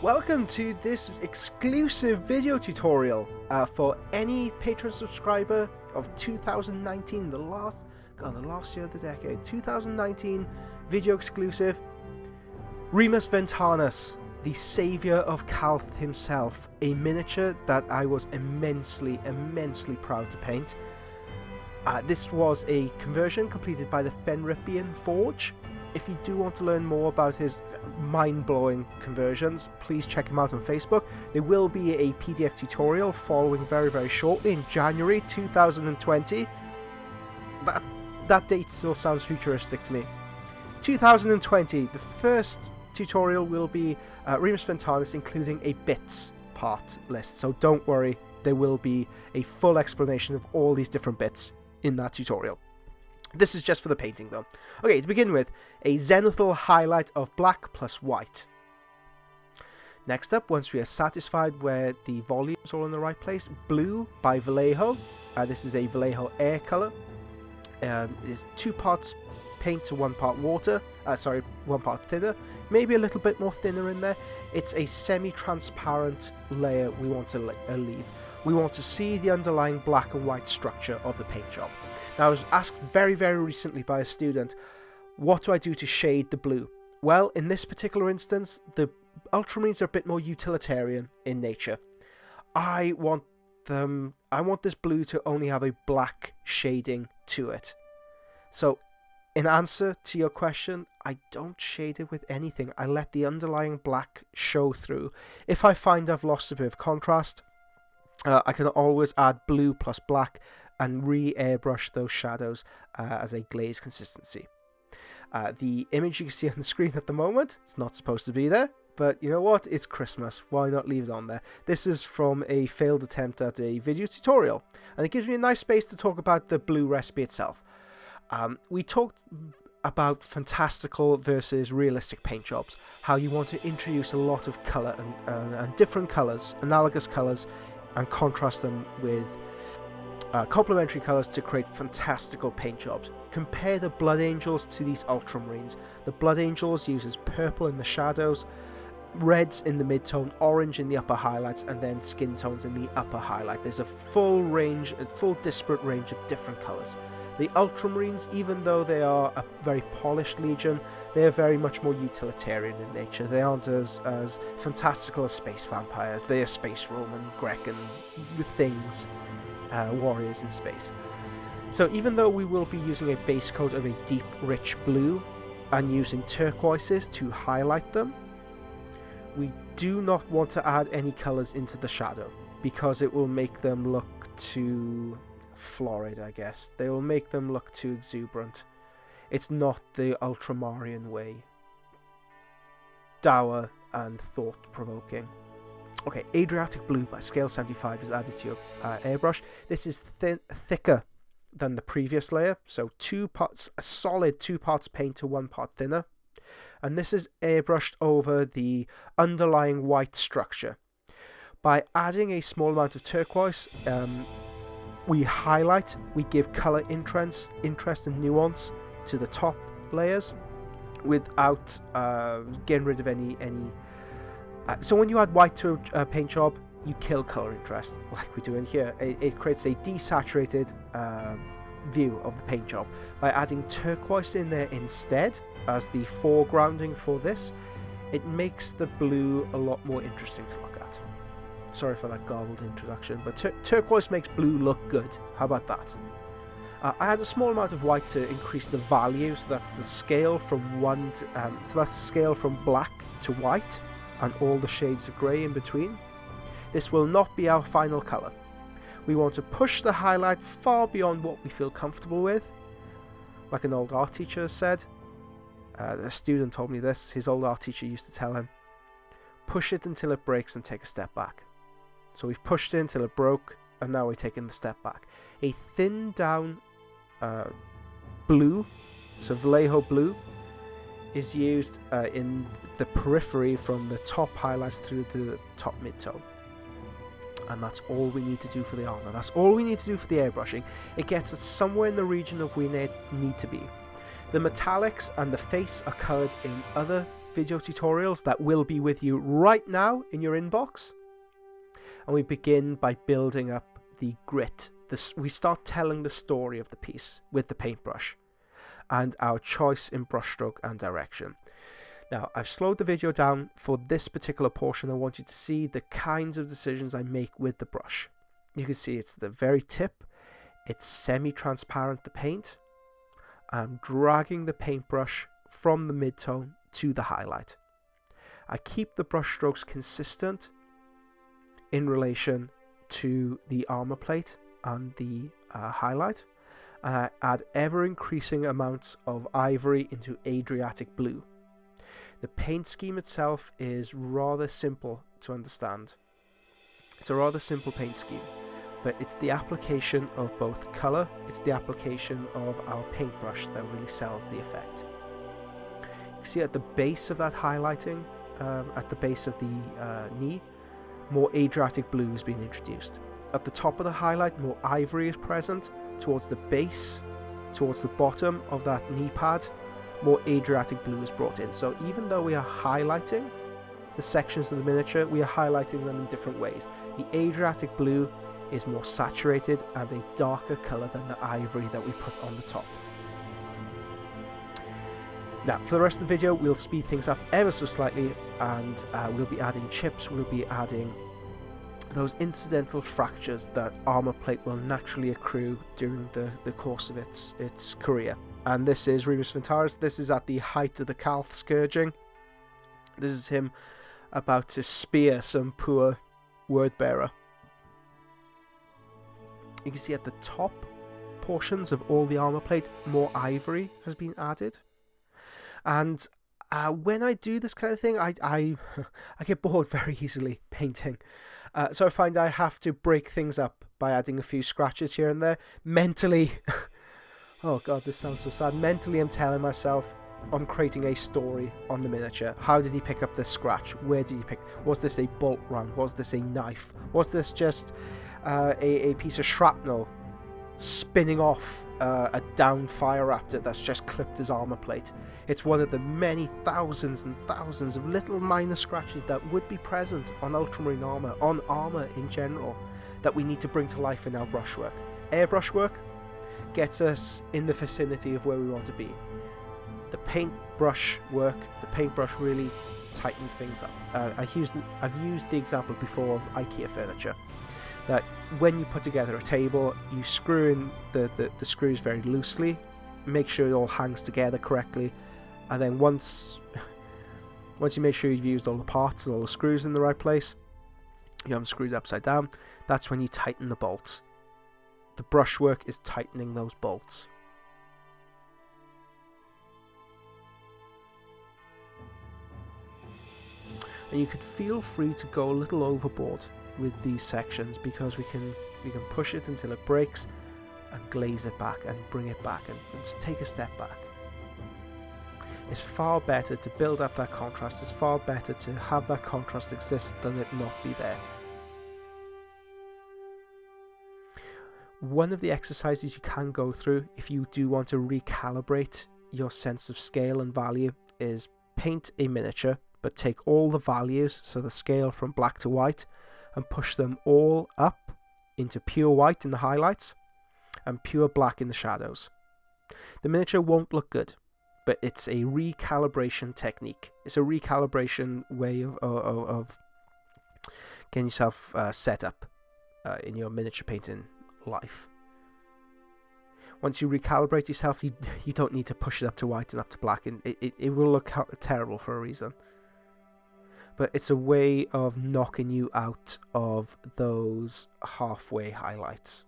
Welcome to this exclusive video tutorial for any Patreon subscriber of 2019, the last year of the decade, 2019 video exclusive. Remus Ventanus, the saviour of Calth himself, a miniature that I was immensely proud to paint. This was a conversion completed by the Fenripian Forge. If you do want to learn more about his mind-blowing conversions, please check him out on Facebook. There will be a PDF tutorial following very shortly in January 2020. That date still sounds futuristic to me. 2020, the first tutorial will be Remus Ventanus, including a bits part list. So don't worry, there will be a full explanation of all these different bits in that tutorial. This is just for the painting though. Okay, to begin with, a zenithal highlight of black plus white. Next up, once we are satisfied where the volumes are all in the right place, blue by Vallejo. This is a Vallejo air colour. It is 2 parts paint to 1 part water. 1 part thinner. Maybe a little bit more thinner in there. It's a semi-transparent layer we want to leave. We want to see the underlying black and white structure of the paint job. Now, I was asked very recently by a student, what do I do to shade the blue? Well, in this particular instance, the ultramarines are a bit more utilitarian in nature. I want this blue to only have a black shading to it. So, in answer to your question, I don't shade it with anything. I let the underlying black show through. If I find I've lost a bit of contrast, I can always add blue plus black and re-airbrush those shadows as a glaze consistency. The image you can see on the screen at the moment, it's not supposed to be there, but you know what? It's Christmas. Why not leave it on there? This is from a failed attempt at a video tutorial, and it gives me a nice space to talk about the blue recipe itself. We talked about fantastical versus realistic paint jobs, how you want to introduce a lot of colour and different colours, analogous colours, and contrast them with complementary colours to create fantastical paint jobs. Compare the Blood Angels to these Ultramarines. The Blood Angels uses purple in the shadows, reds in the mid-tone, orange in the upper highlights, and then skin tones in the upper highlight. There's a full disparate range of different colours. The Ultramarines, even though they are a very polished legion, they are very much more utilitarian in nature. They aren't as fantastical as space vampires. They are space Roman, Greek, and things. Warriors in space. So even though we will be using a base coat of a deep rich blue and using turquoises to highlight them, we do not want to add any colours into the shadow because it will make them look too florid, I guess. They will make them look too exuberant. It's not the Ultramarian way. Dour and thought-provoking. Okay, Adriatic Blue by Scale 75 is added to your airbrush. This is thicker than the previous layer, so a solid 2 parts paint to 1 part thinner. And this is airbrushed over the underlying white structure. By adding a small amount of turquoise, we highlight, we give colour interest and nuance to the top layers without getting rid of any. So when you add white to a paint job, you kill colour interest, like we do in here. It creates a desaturated view of the paint job. By adding turquoise in there instead, as the foregrounding for this, it makes the blue a lot more interesting to look at. Sorry for that garbled introduction, but turquoise makes blue look good. How about that? I add a small amount of white to increase the value, so that's the scale from black to white, and all the shades of grey in between. This will not be our final colour. We want to push the highlight far beyond what we feel comfortable with. Like an old art teacher has said, a student told me this, his old art teacher used to tell him, push it until it breaks and take a step back. So we've pushed it until it broke, and now we're taking the step back. A thinned down blue, so Vallejo blue, is used in the periphery from the top highlights through to the top mid-tone. And that's all we need to do for the armour. That's all we need to do for the airbrushing. It gets us somewhere in the region of where we need to be. The metallics and the face are coloured in other video tutorials that will be with you right now in your inbox. And we begin by building up the grit. We start telling the story of the piece with the paintbrush and our choice in brushstroke and direction. Now, I've slowed the video down for this particular portion. I want you to see the kinds of decisions I make with the brush. You can see it's the very tip. It's semi-transparent, the paint. I'm dragging the paintbrush from the mid-tone to the highlight. I keep the brush strokes consistent in relation to the armor plate and the highlight. And I add ever-increasing amounts of ivory into Adriatic blue. The paint scheme itself is rather simple to understand. It's a rather simple paint scheme, but it's the application of both colour, it's the application of our paintbrush that really sells the effect. You can see at the base of that highlighting, at the base of the knee, more Adriatic blue has been introduced. At the top of the highlight, more ivory is present. Towards the base, towards the bottom of that knee pad, more Adriatic blue is brought in. So even though we are highlighting the sections of the miniature, we are highlighting them in different ways. The Adriatic blue is more saturated and a darker colour than the ivory that we put on the top. Now, for the rest of the video, we'll speed things up ever so slightly, and we'll be adding chips, we'll be adding those incidental fractures that armor plate will naturally accrue during the course of its career. And this is Remus Ventaris. This is at the height of the Calth scourging. This is him about to spear some poor word bearer. You can see at the top portions of all the armor plate, more ivory has been added. And when I do this kind of thing, I get bored very easily painting. So I find I have to break things up by adding a few scratches here and there. Mentally, oh god, this sounds so sad. Mentally, I'm telling myself I'm creating a story on the miniature. How did he pick up this scratch? Where did he pick? Was this a bolt round? Was this a knife? Was this just a piece of shrapnel spinning off a downed fire raptor that's just clipped his armor plate? It's one of the many thousands and thousands of little minor scratches that would be present on ultramarine armor, on armor in general, that we need to bring to life in our brushwork. Airbrush work gets us in the vicinity of where we want to be. The paintbrush work, the paintbrush really tightened things up. I've used the example before of IKEA furniture, that when you put together a table, you screw in the screws very loosely, make sure it all hangs together correctly, and then once you make sure you've used all the parts and all the screws in the right place, you haven't screwed upside down, that's when you tighten the bolts. The brushwork is tightening those bolts. And you could feel free to go a little overboard with these sections, because we can push it until it breaks and glaze it back and bring it back and take a step back. It's far better to build up that contrast. It's far better to have that contrast exist than it not be there. One of the exercises you can go through if you do want to recalibrate your sense of scale and value is paint a miniature, but take all the values, so the scale from black to white, and push them all up into pure white in the highlights and pure black in the shadows. The miniature won't look good, but it's a recalibration technique. It's a recalibration way of getting yourself set up in your miniature painting life. Once you recalibrate yourself, you don't need to push it up to white and up to black, and it will look terrible for a reason. But it's a way of knocking you out of those halfway highlights.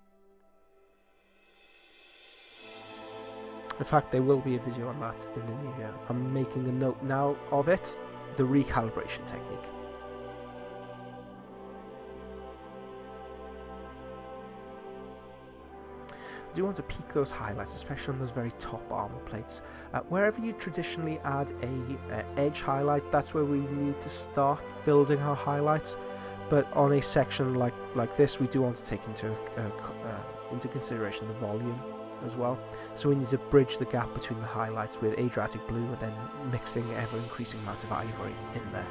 In fact, there will be a video on that in the new year. I'm making a note now of it, the recalibration technique. I do want to peak those highlights, especially on those very top armor plates. Wherever you traditionally add a edge highlight, that's where we need to start building our highlights. But on a section like this, we do want to take into consideration the volume as well. So we need to bridge the gap between the highlights with Adriatic blue and then mixing ever increasing amounts of ivory in there.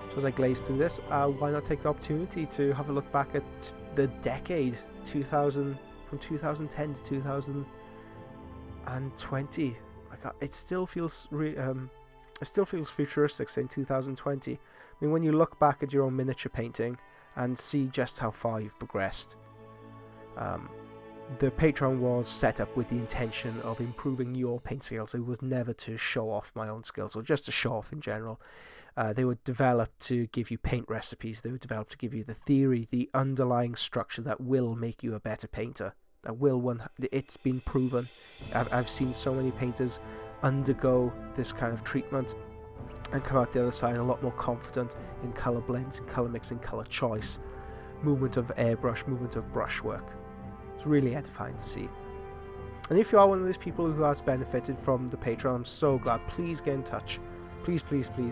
So as I glaze through this, why not take the opportunity to have a look back at the decade 2000, from 2010 to 2020. It still feels futuristic saying 2020. I mean, when you look back at your own miniature painting and see just how far you've progressed, the Patreon was set up with the intention of improving your paint skills. It was never to show off my own skills or just to show off in general. They were developed to give you paint recipes. They were developed to give you the theory, the underlying structure that will make you a better painter. It's been proven. I've seen so many painters undergo this kind of treatment and come out the other side a lot more confident in colour blends, in colour mixing, colour choice, movement of airbrush, movement of brushwork. It's really edifying to see. And if you are one of those people who has benefited from the Patreon, I'm so glad. Please get in touch. Please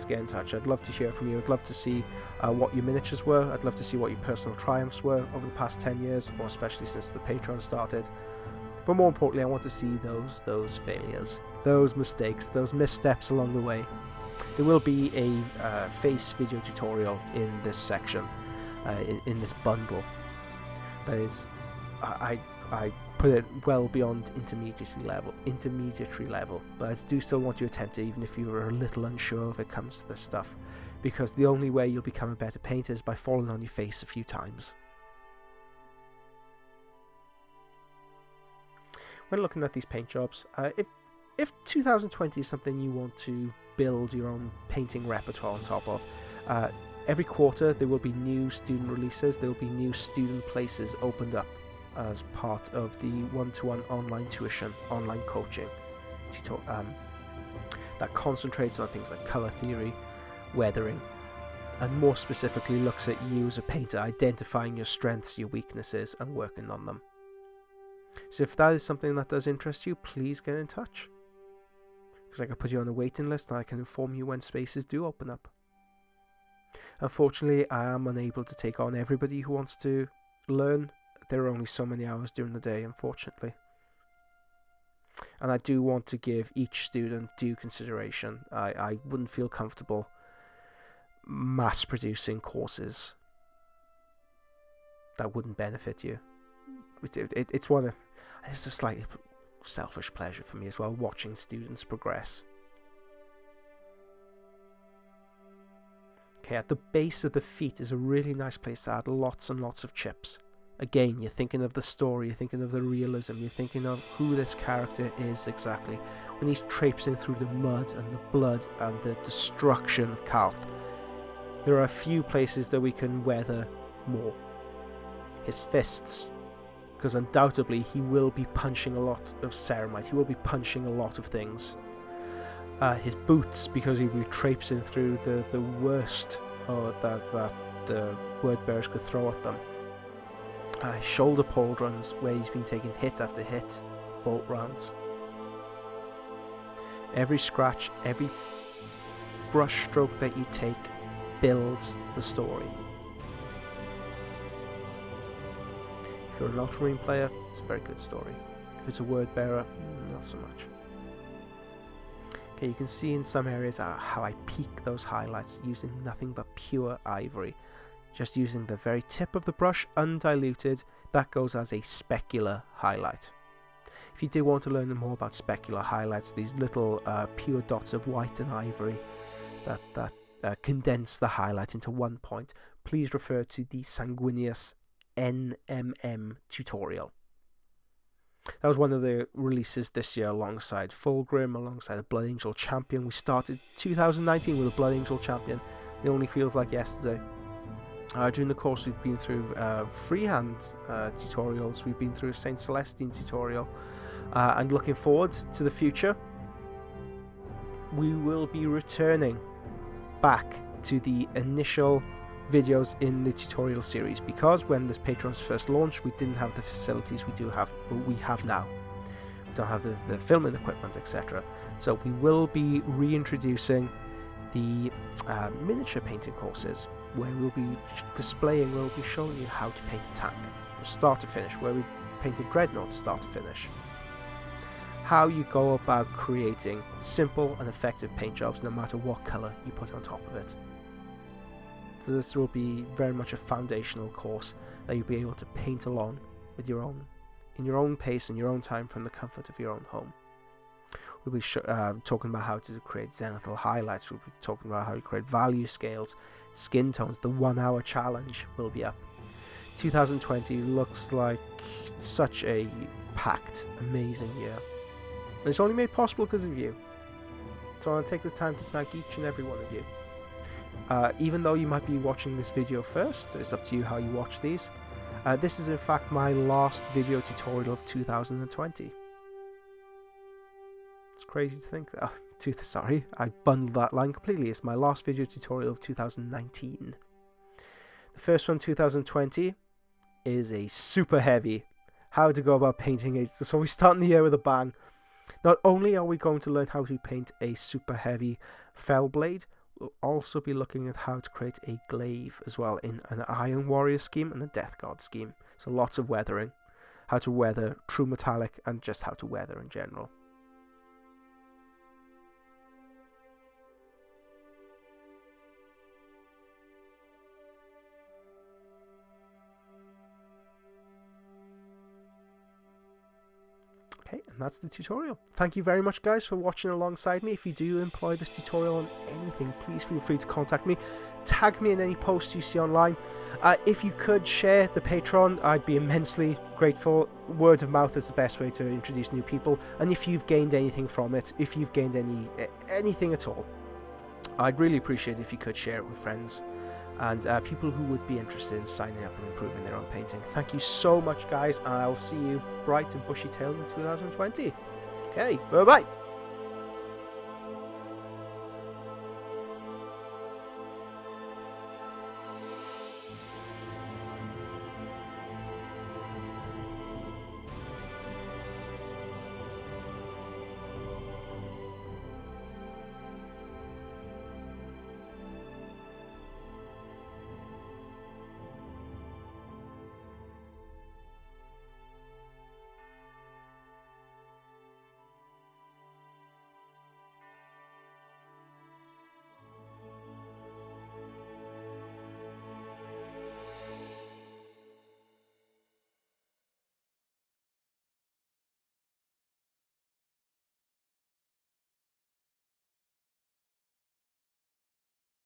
get in touch. I'd love to hear from you. I'd love to see what your miniatures were. I'd love to see what your personal triumphs were over the past 10 years, or especially since the Patreon started. But more importantly, I want to see those failures, those mistakes, those missteps along the way. There will be a face video tutorial in this section, in this bundle. That is, I put it well beyond intermediary level, but I do still want you to attempt it, even if you are a little unsure if it comes to this stuff, because the only way you'll become a better painter is by falling on your face a few times. When looking at these paint jobs, if 2020 is something you want to build your own painting repertoire on top of, every quarter there will be new student releases, there will be new student places opened up as part of the one-to-one online tuition, online coaching that concentrates on things like colour theory, weathering, and more specifically looks at you as a painter, identifying your strengths, your weaknesses, and working on them. So if that is something that does interest you, please get in touch, because I can put you on a waiting list and I can inform you when spaces do open up. Unfortunately, I am unable to take on everybody who wants to learn. There are only so many hours during the day, unfortunately. And I do want to give each student due consideration. I wouldn't feel comfortable mass producing courses that wouldn't benefit you. It's a slightly selfish pleasure for me as well, watching students progress. Okay, at the base of the feet is a really nice place to add lots and lots of chips. Again, you're thinking of the story, you're thinking of the realism, you're thinking of who this character is exactly. When he's traipsing through the mud and the blood and the destruction of Calth, there are a few places that we can weather more. His fists, because undoubtedly he will be punching a lot of ceramite, he will be punching a lot of things. His boots, because he'll be traipsing through the worst that the word bearers could throw at them. Shoulder pauldrons, where he's been taking hit after hit of bolt rounds. Every scratch, every brush stroke that you take builds the story. If you're an ultramarine player, it's a very good story. If it's a word bearer, not so much. Okay, you can see in some areas how I peak those highlights using nothing but pure ivory. Just using the very tip of the brush, undiluted, that goes as a specular highlight. If you do want to learn more about specular highlights, these little pure dots of white and ivory that condense the highlight into one point, please refer to the Sanguineous NMM tutorial. That was one of the releases this year alongside Fulgrim, alongside a Blood Angel Champion. We started 2019 with a Blood Angel Champion. It only feels like yesterday. During the course we've been through freehand tutorials, we've been through a Saint Celestine tutorial, and looking forward to the future, we will be returning back to the initial videos in the tutorial series, because when this Patreon's first launched we didn't have the facilities we have now. We don't have the filming equipment, etc. So we will be reintroducing the miniature painting courses. where we'll be displaying, where we'll be showing you how to paint a tank from start to finish, where we painted Dreadnought start to finish. How you go about creating simple and effective paint jobs no matter what colour you put on top of it. So this will be very much a foundational course that you'll be able to paint along with in your own pace and your own time from the comfort of your own home. We'll be talking about how to create zenithal highlights. We'll be talking about how to create value scales, skin tones. The 1 hour challenge will be up. 2020 looks like such a packed, amazing year. And it's only made possible because of you. So I want to take this time to thank each and every one of you. Even though you might be watching this video first, it's up to you how you watch these. This is in fact my last video tutorial of 2020. It's crazy to think that. Sorry, I bundled that line completely. It's my last video tutorial of 2019. The first one, 2020, is a super heavy. How to go about painting it. So we start in the year with a bang. Not only are we going to learn how to paint a super heavy fell blade, we'll also be looking at how to create a glaive as well in an Iron Warrior scheme and a Death Guard scheme. So lots of weathering. How to weather true metallic and just how to weather in general. Okay, and that's the tutorial. Thank you very much, guys, for watching alongside me. If you do employ this tutorial on anything, please feel free to contact me. Tag me in any posts you see online. If you could share the Patreon, I'd be immensely grateful. Word of mouth is the best way to introduce new people. And if you've gained anything from it, if you've gained anything at all, I'd really appreciate it if you could share it with friends and people who would be interested in signing up and improving their own painting. Thank you so much, guys, and I'll see you bright and bushy-tailed in 2020. Okay, bye-bye!